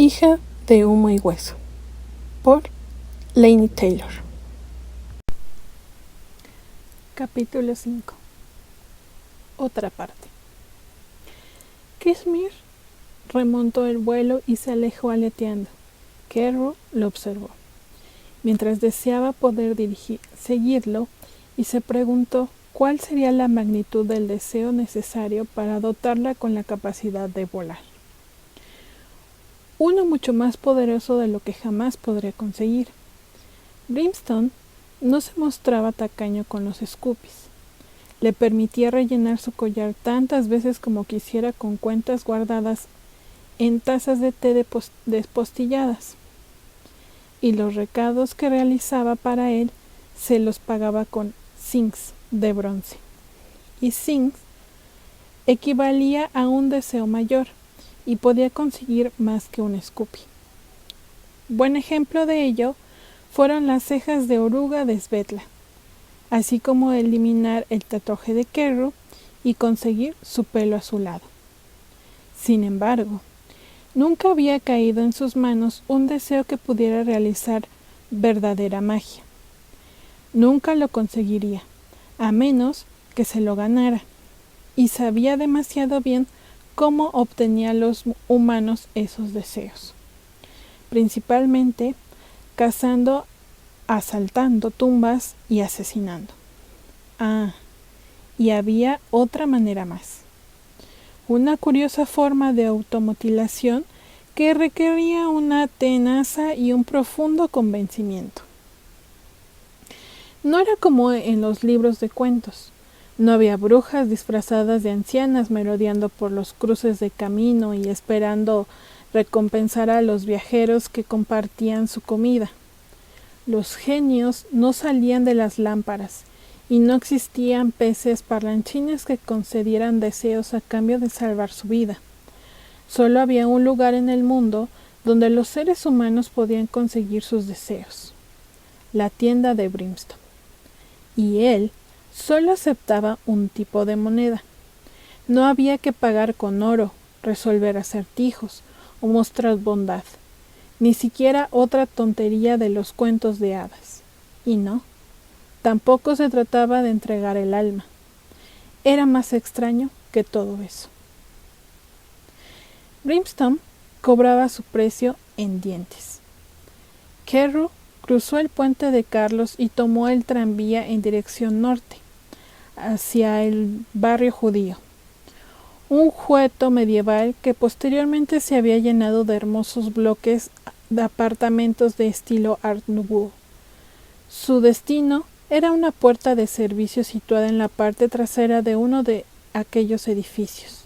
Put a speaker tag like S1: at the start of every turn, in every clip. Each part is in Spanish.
S1: Hija de humo y hueso, por Laini Taylor. Capítulo 5. Otra parte. Kashmir remontó el vuelo y se alejó aleteando. Kerru lo observó, mientras deseaba poder seguirlo, y se preguntó cuál sería la magnitud del deseo necesario para dotarla con la capacidad de volar. Uno mucho más poderoso de lo que jamás podría conseguir. Brimstone no se mostraba tacaño con los Scoopies. Le permitía rellenar su collar tantas veces como quisiera con cuentas guardadas en tazas de té despostilladas, y los recados que realizaba para él se los pagaba con Sphinx de bronce. Y Sphinx equivalía a un deseo mayor, y podía conseguir más que un Scoopy. Buen ejemplo de ello fueron las cejas de oruga de Svetla, así como eliminar el tatuaje de Kerru y conseguir su pelo azulado. Sin embargo, nunca había caído en sus manos un deseo que pudiera realizar verdadera magia. Nunca lo conseguiría, a menos que se lo ganara, y sabía demasiado bien cómo obtenían los humanos esos deseos. Principalmente cazando, asaltando tumbas y asesinando. Y había otra manera más. Una curiosa forma de automutilación que requería una tenaza y un profundo convencimiento. No era como en los libros de cuentos. No había brujas disfrazadas de ancianas merodeando por los cruces de camino y esperando recompensar a los viajeros que compartían su comida. Los genios no salían de las lámparas, y no existían peces parlanchines que concedieran deseos a cambio de salvar su vida. Solo había un lugar en el mundo donde los seres humanos podían conseguir sus deseos: la tienda de Brimstone. Y él solo aceptaba un tipo de moneda. No había que pagar con oro, resolver acertijos o mostrar bondad, ni siquiera otra tontería de los cuentos de hadas. Y no, tampoco se trataba de entregar el alma. Era más extraño que todo eso. Brimstone cobraba su precio en dientes. Kerru cruzó el puente de Carlos y tomó el tranvía en dirección norte, hacia el barrio judío, un hueto medieval que posteriormente se había llenado de hermosos bloques de apartamentos de estilo Art Nouveau. Su destino era una puerta de servicio situada en la parte trasera de uno de aquellos edificios.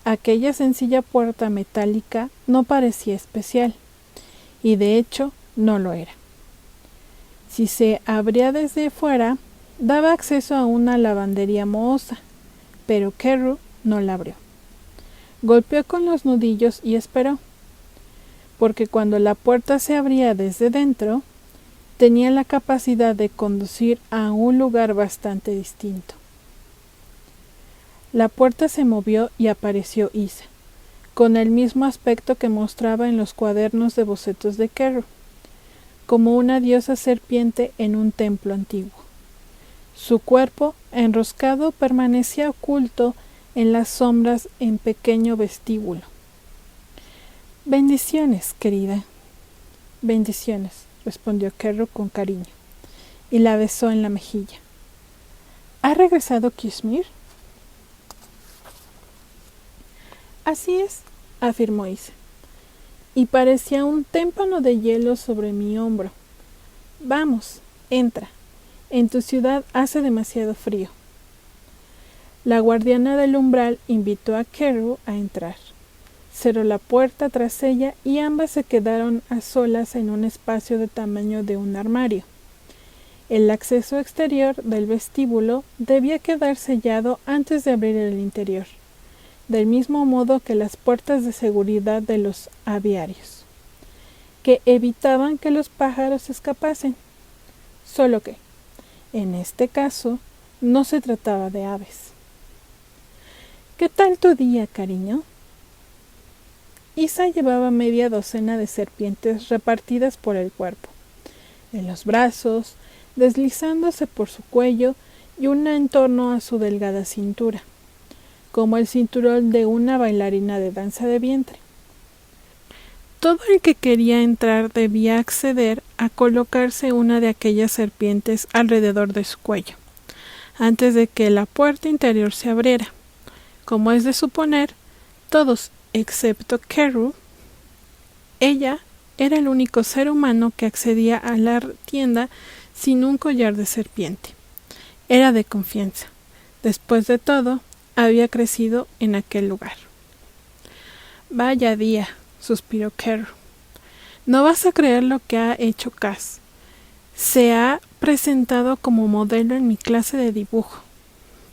S1: Aquella sencilla puerta metálica no parecía especial, y de hecho no lo era. Si se abría desde fuera, daba acceso a una lavandería mohosa, pero Kerru no la abrió. Golpeó con los nudillos y esperó, porque cuando la puerta se abría desde dentro, tenía la capacidad de conducir a un lugar bastante distinto. La puerta se movió y apareció Isa, con el mismo aspecto que mostraba en los cuadernos de bocetos de Kerru, como una diosa serpiente en un templo antiguo. Su cuerpo, enroscado, permanecía oculto en las sombras en pequeño vestíbulo. «Bendiciones, querida». «Bendiciones», respondió Kerru con cariño, y la besó en la mejilla. «¿Ha regresado Kashmir?» «Así es», afirmó Isa, y parecía un témpano de hielo sobre mi hombro. «Vamos, entra. En tu ciudad hace demasiado frío». La guardiana del umbral invitó a Kerru a entrar. Cerró la puerta tras ella y ambas se quedaron a solas en un espacio de tamaño de un armario. El acceso exterior del vestíbulo debía quedar sellado antes de abrir el interior, del mismo modo que las puertas de seguridad de los aviarios, que evitaban que los pájaros escapasen. Solo que, en este caso, no se trataba de aves. «¿Qué tal tu día, cariño?». Isa llevaba media docena de serpientes repartidas por el cuerpo, en los brazos, deslizándose por su cuello y una en torno a su delgada cintura, como el cinturón de una bailarina de danza de vientre. Todo el que quería entrar debía acceder a colocarse una de aquellas serpientes alrededor de su cuello, antes de que la puerta interior se abriera. Como es de suponer, todos excepto Keru, ella era el único ser humano que accedía a la tienda sin un collar de serpiente. Era de confianza. Después de todo, había crecido en aquel lugar. Vaya día, suspiró Keru. No vas a creer lo que ha hecho Cass. Se ha presentado como modelo en mi clase de dibujo.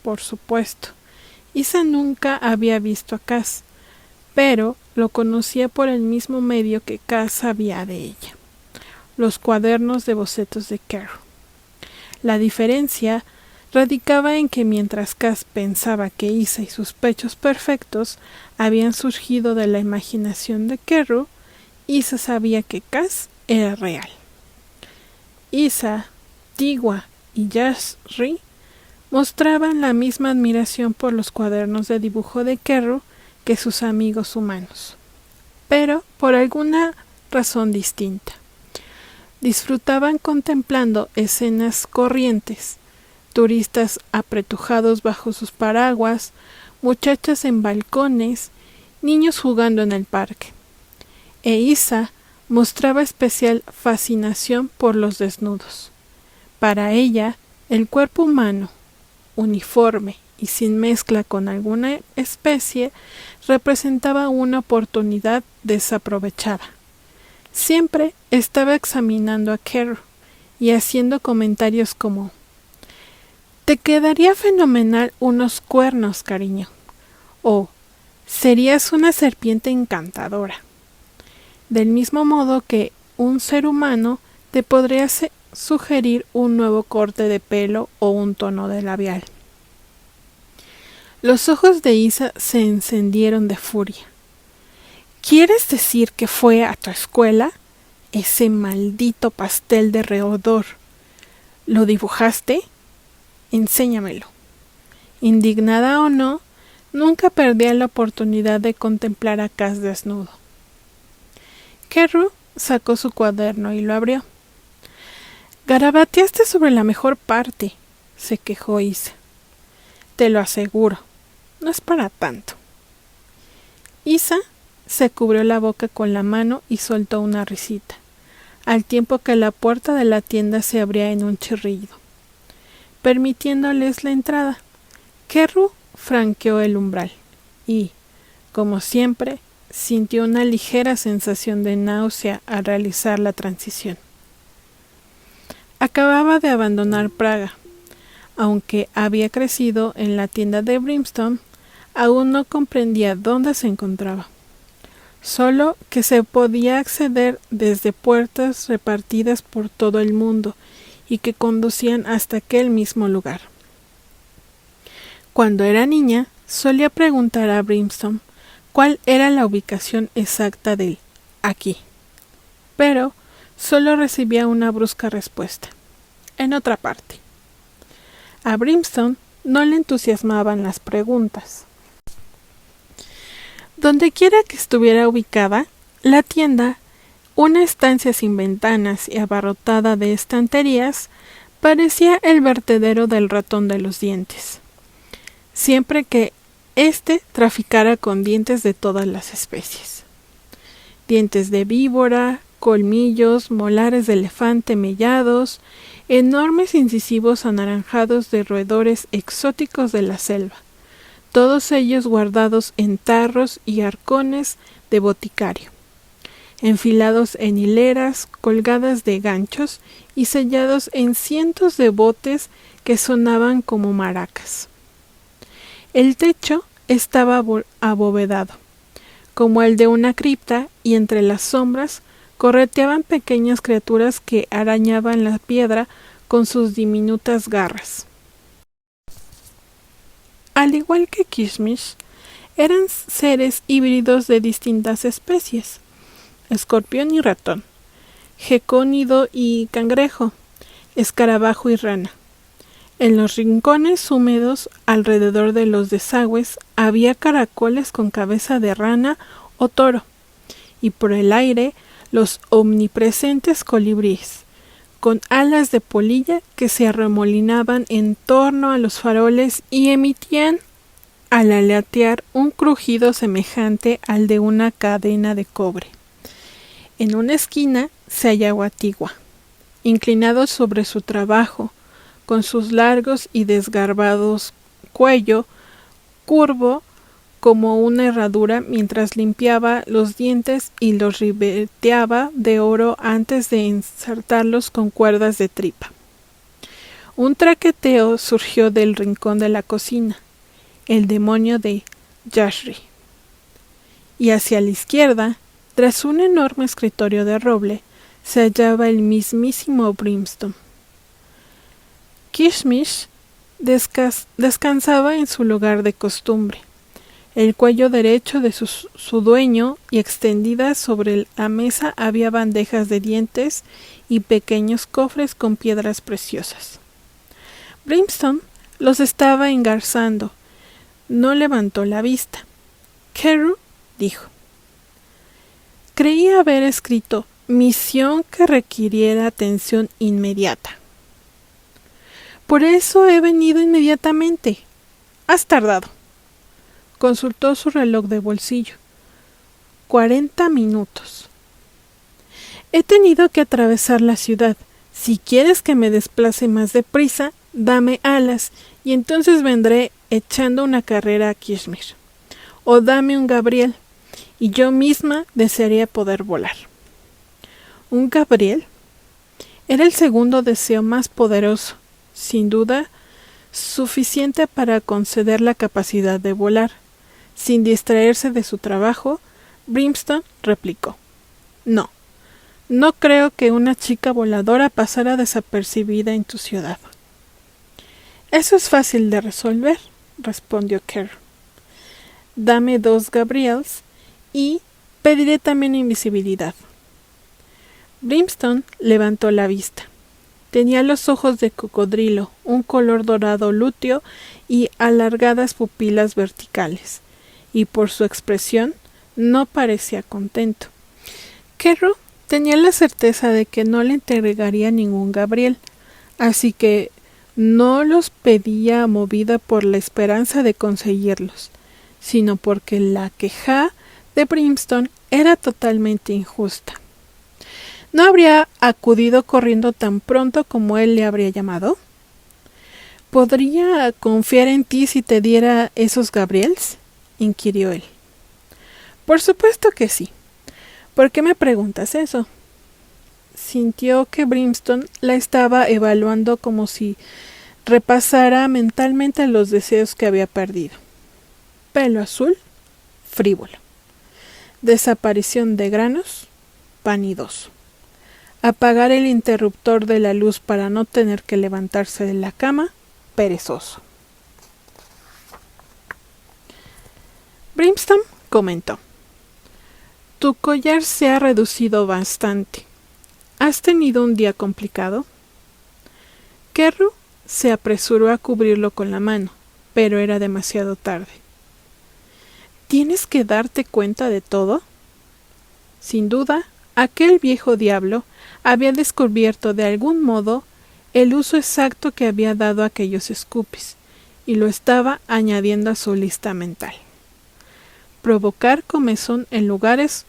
S1: Por supuesto, Isa nunca había visto a Cass, pero lo conocía por el mismo medio que Cass sabía de ella, los cuadernos de bocetos de Keru. La diferencia radicaba en que mientras Cass pensaba que Isa y sus pechos perfectos habían surgido de la imaginación de Keru, Isa sabía que Cass era real. Isa, Tigua y Yashri mostraban la misma admiración por los cuadernos de dibujo de Keru que sus amigos humanos, pero por alguna razón distinta. Disfrutaban contemplando escenas corrientes, turistas apretujados bajo sus paraguas, muchachas en balcones, niños jugando en el parque. E Isa mostraba especial fascinación por los desnudos. Para ella, el cuerpo humano, uniforme y sin mezcla con alguna especie, representaba una oportunidad desaprovechada. Siempre estaba examinando a Keru y haciendo comentarios como: «Te quedaría fenomenal unos cuernos, cariño», o «serías una serpiente encantadora», del mismo modo que un ser humano te podría sugerir un nuevo corte de pelo o un tono de labial. Los ojos de Isa se encendieron de furia. ¿Quieres decir que fue a tu escuela? Ese maldito pastel de roedor. ¿Lo dibujaste? Enséñamelo. Indignada o no, nunca perdía la oportunidad de contemplar a Cass desnudo. Keru sacó su cuaderno y lo abrió. «Garabateaste sobre la mejor parte», se quejó Isa. «Te lo aseguro, no es para tanto». Isa se cubrió la boca con la mano y soltó una risita, al tiempo que la puerta de la tienda se abría en un chirrido, permitiéndoles la entrada. Keru franqueó el umbral y, como siempre, sintió una ligera sensación de náusea al realizar la transición. Acababa de abandonar Praga. Aunque había crecido en la tienda de Brimstone, aún no comprendía dónde se encontraba. Solo que se podía acceder desde puertas repartidas por todo el mundo y que conducían hasta aquel mismo lugar. Cuando era niña, solía preguntar a Brimstone cuál era la ubicación exacta del «aquí», pero solo recibía una brusca respuesta: «en otra parte». A Brimstone no le entusiasmaban las preguntas. Dondequiera que estuviera ubicada, la tienda, una estancia sin ventanas y abarrotada de estanterías, parecía el vertedero del ratón de los dientes, siempre que éste traficara con dientes de todas las especies. Dientes de víbora, colmillos, molares de elefante mellados, enormes incisivos anaranjados de roedores exóticos de la selva, todos ellos guardados en tarros y arcones de boticario, enfilados en hileras colgadas de ganchos y sellados en cientos de botes que sonaban como maracas. El techo estaba abovedado, como el de una cripta, y entre las sombras correteaban pequeñas criaturas que arañaban la piedra con sus diminutas garras. Al igual que Kishmish, eran seres híbridos de distintas especies: escorpión y ratón, gecónido y cangrejo, escarabajo y rana. En los rincones húmedos alrededor de los desagües había caracoles con cabeza de rana o toro, y por el aire los omnipresentes colibríes, con alas de polilla que se arremolinaban en torno a los faroles y emitían al aletear un crujido semejante al de una cadena de cobre. En una esquina se hallaba Tigua, inclinado sobre su trabajo, con sus largos y desgarbados cuello curvo como una herradura, mientras limpiaba los dientes y los ribeteaba de oro antes de ensartarlos con cuerdas de tripa. Un traqueteo surgió del rincón de la cocina, el demonio de Yashri. Y hacia la izquierda, tras un enorme escritorio de roble, se hallaba el mismísimo Brimstone. Kishmish descansaba en su lugar de costumbre, el cuello derecho de su dueño, y extendidas sobre la mesa había bandejas de dientes y pequeños cofres con piedras preciosas. Brimstone los estaba engarzando. No levantó la vista. Carew dijo: creí haber escrito misión que requiriera atención inmediata. Por eso he venido inmediatamente. Has tardado. Consultó su reloj de bolsillo. 40 minutos. He tenido que atravesar la ciudad. Si quieres que me desplace más deprisa, dame alas, y entonces vendré echando una carrera a Kishmir. O dame un Gabriel, y yo misma desearía poder volar. ¿Un Gabriel? Era el segundo deseo más poderoso, sin duda suficiente para conceder la capacidad de volar. Sin distraerse de su trabajo, Brimstone replicó: no creo que una chica voladora pasara desapercibida en tu ciudad. Eso es fácil de resolver, respondió Carew. Dame 2 Gabriels y pediré también invisibilidad. Brimstone levantó la vista. Tenía los ojos de cocodrilo, un color dorado lúteo y alargadas pupilas verticales, y por su expresión no parecía contento. Carew tenía la certeza de que no le entregaría ningún Gabriel, así que no los pedía movida por la esperanza de conseguirlos, sino porque la queja de Brimstone era totalmente injusta. ¿No habría acudido corriendo tan pronto como él le habría llamado? ¿Podría confiar en ti si te diera esos Gabriels?, inquirió él. Por supuesto que sí. ¿Por qué me preguntas eso? Sintió que Brimstone la estaba evaluando como si repasara mentalmente los deseos que había perdido. Pelo azul, frívolo. Desaparición de granos, vanidoso. Apagar el interruptor de la luz para no tener que levantarse de la cama, perezoso. Brimstone comentó: tu collar se ha reducido bastante. ¿Has tenido un día complicado? Carew se apresuró a cubrirlo con la mano, pero era demasiado tarde. ¿Tienes que darte cuenta de todo? Sin duda, aquel viejo diablo había descubierto de algún modo el uso exacto que había dado a aquellos Scoopies, y lo estaba añadiendo a su lista mental. Provocar comezón en lugares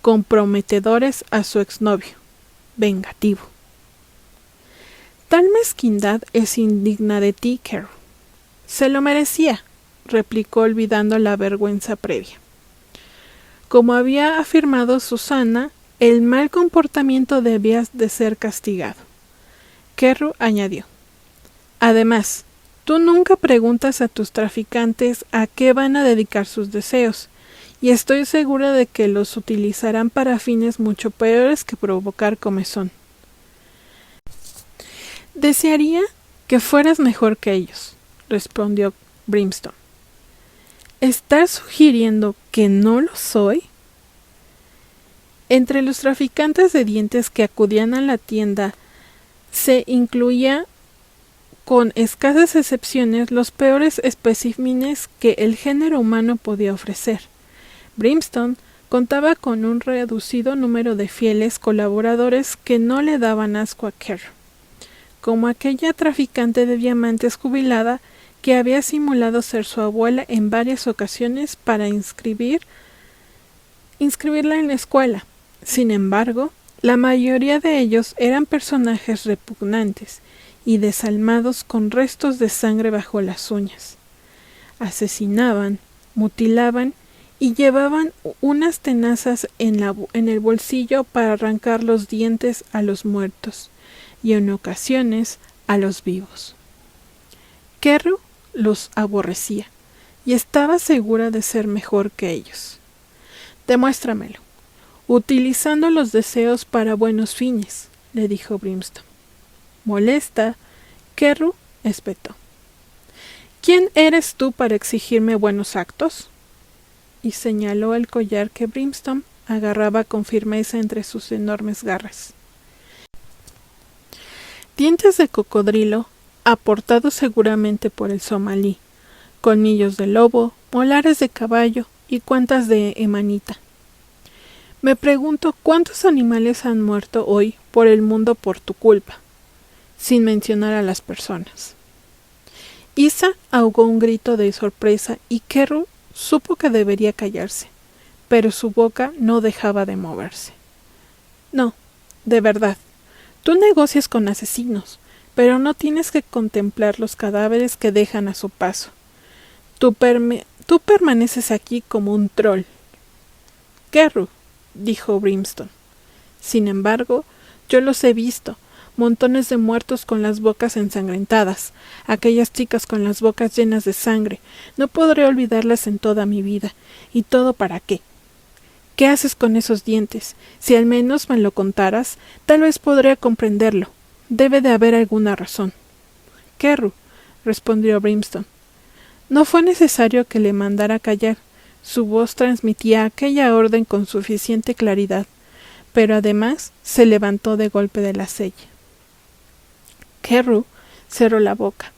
S1: comprometedores a su exnovio. Vengativo. Tal mezquindad es indigna de ti, Carew. Se lo merecía, replicó olvidando la vergüenza previa. Como había afirmado Susana, el mal comportamiento debía de ser castigado. Carew añadió: además, tú nunca preguntas a tus traficantes a qué van a dedicar sus deseos, y estoy segura de que los utilizarán para fines mucho peores que provocar comezón. Desearía que fueras mejor que ellos, respondió Brimstone. ¿Estás sugiriendo que no lo soy? Entre los traficantes de dientes que acudían a la tienda se incluía, con escasas excepciones, los peores especímenes que el género humano podía ofrecer. Brimstone contaba con un reducido número de fieles colaboradores que no le daban asco a Kerr, como aquella traficante de diamantes jubilada que había simulado ser su abuela en varias ocasiones para inscribirla en la escuela. Sin embargo, la mayoría de ellos eran personajes repugnantes y desalmados con restos de sangre bajo las uñas. Asesinaban, mutilaban y llevaban unas tenazas en el bolsillo para arrancar los dientes a los muertos y en ocasiones a los vivos. Kerr los aborrecía y estaba segura de ser mejor que ellos. «Demuéstramelo, utilizando los deseos para buenos fines», le dijo Brimstone. Molesta, Kerr espetó. «¿Quién eres tú para exigirme buenos actos?», y señaló el collar que Brimstone agarraba con firmeza entre sus enormes garras. Dientes de cocodrilo, aportados seguramente por el somalí, colmillos de lobo, molares de caballo y cuantas de emanita. Me pregunto cuántos animales han muerto hoy por el mundo por tu culpa, sin mencionar a las personas. Isa ahogó un grito de sorpresa y Kerr supo que debería callarse, pero su boca no dejaba de moverse. «No, de verdad, tú negocias con asesinos, pero no tienes que contemplar los cadáveres que dejan a su paso. Tú permaneces aquí como un troll». «Kerr», dijo Brimstone. «Sin embargo, yo los he visto, montones de muertos con las bocas ensangrentadas, aquellas chicas con las bocas llenas de sangre. No podré olvidarlas en toda mi vida. ¿Y todo para qué? ¿Qué haces con esos dientes? Si al menos me lo contaras, tal vez podría comprenderlo. Debe de haber alguna razón». «Kerr», respondió Brimstone. No fue necesario que le mandara callar. Su voz transmitía aquella orden con suficiente claridad, pero además se levantó de golpe de la silla. Kerr cerró la boca.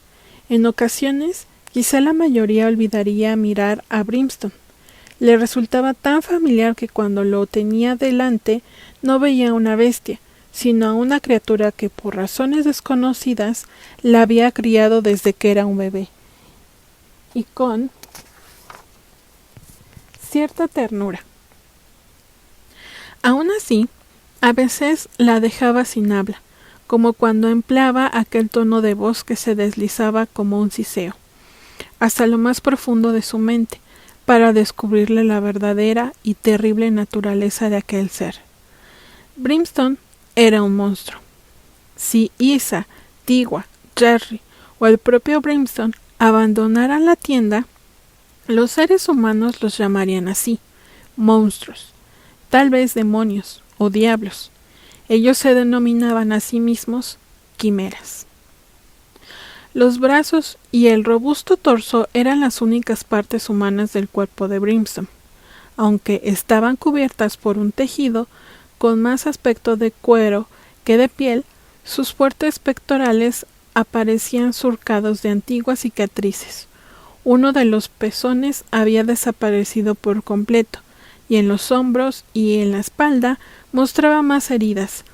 S1: En ocasiones, quizá la mayoría olvidaría mirar a Brimstone. Le resultaba tan familiar que cuando lo tenía delante no veía a una bestia, sino a una criatura que por razones desconocidas la había criado desde que era un bebé, y con cierta ternura. Aun así, a veces la dejaba sin habla, como cuando empleaba aquel tono de voz que se deslizaba como un siseo, hasta lo más profundo de su mente, para descubrirle la verdadera y terrible naturaleza de aquel ser. Brimstone era un monstruo. Si Isa, Tigua, Jerry o el propio Brimstone abandonaran la tienda, los seres humanos los llamarían así, monstruos, tal vez demonios o diablos. Ellos se denominaban a sí mismos quimeras. Los brazos y el robusto torso eran las únicas partes humanas del cuerpo de Brimstone, aunque estaban cubiertas por un tejido con más aspecto de cuero que de piel. Sus fuertes pectorales aparecían surcados de antiguas cicatrices. Uno de los pezones había desaparecido por completo, y en los hombros y en la espalda mostraba más heridas,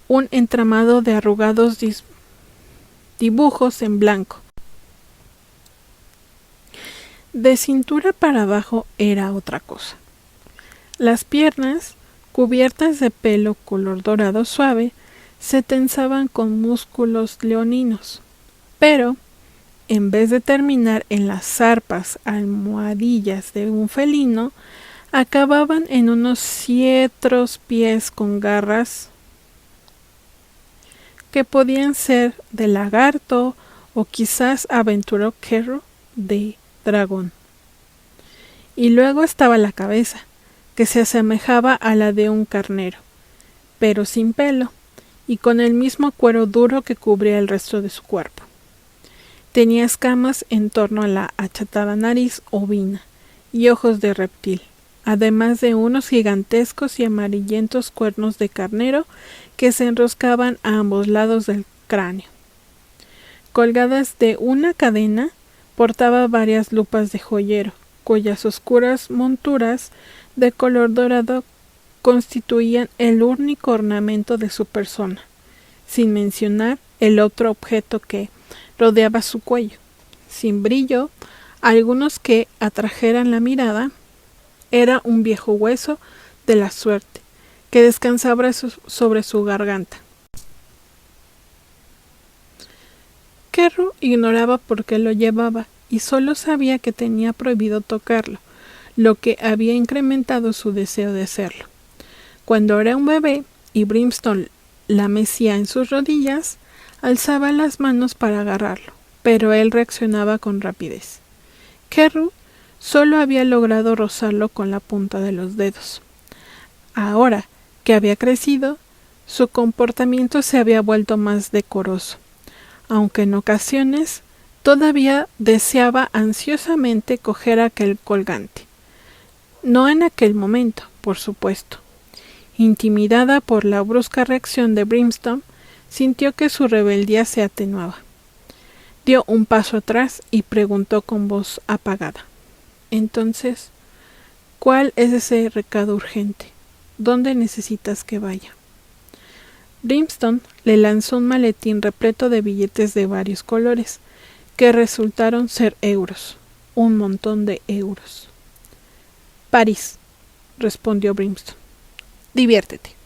S1: un entramado de arrugados dibujos en blanco. De cintura para abajo era otra cosa. Las piernas, cubiertas de pelo color dorado suave, se tensaban con músculos leoninos, pero en vez de terminar en las zarpas almohadillas de un felino, acababan en unos sietros pies con garras que podían ser de lagarto o quizás, aventuró Kerr, de dragón. Y luego estaba la cabeza, que se asemejaba a la de un carnero, pero sin pelo, y con el mismo cuero duro que cubría el resto de su cuerpo. Tenía escamas en torno a la achatada nariz ovina, y ojos de reptil, además de unos gigantescos y amarillentos cuernos de carnero que se enroscaban a ambos lados del cráneo. Colgadas de una cadena, portaba varias lupas de joyero, cuyas oscuras monturas de color dorado constituían el único ornamento de su persona, sin mencionar el otro objeto que rodeaba su cuello, sin brillo, algunos que atrajeran la mirada. Era un viejo hueso de la suerte, que descansaba sobre su garganta. Querru ignoraba por qué lo llevaba y solo sabía que tenía prohibido tocarlo, lo que había incrementado su deseo de hacerlo. Cuando era un bebé y Brimstone la mecía en sus rodillas, alzaba las manos para agarrarlo, pero él reaccionaba con rapidez. Querru solo había logrado rozarlo con la punta de los dedos. Ahora que había crecido, su comportamiento se había vuelto más decoroso, aunque en ocasiones todavía deseaba ansiosamente coger aquel colgante. No en aquel momento, por supuesto. Intimidada por la brusca reacción de Brimstone, sintió que su rebeldía se atenuaba. Dio un paso atrás y preguntó con voz apagada: «Entonces, ¿cuál es ese recado urgente? ¿Dónde necesitas que vaya?» Brimstone le lanzó un maletín repleto de billetes de varios colores, que resultaron ser euros, un montón de euros. «París», respondió Brimstone. «Diviértete».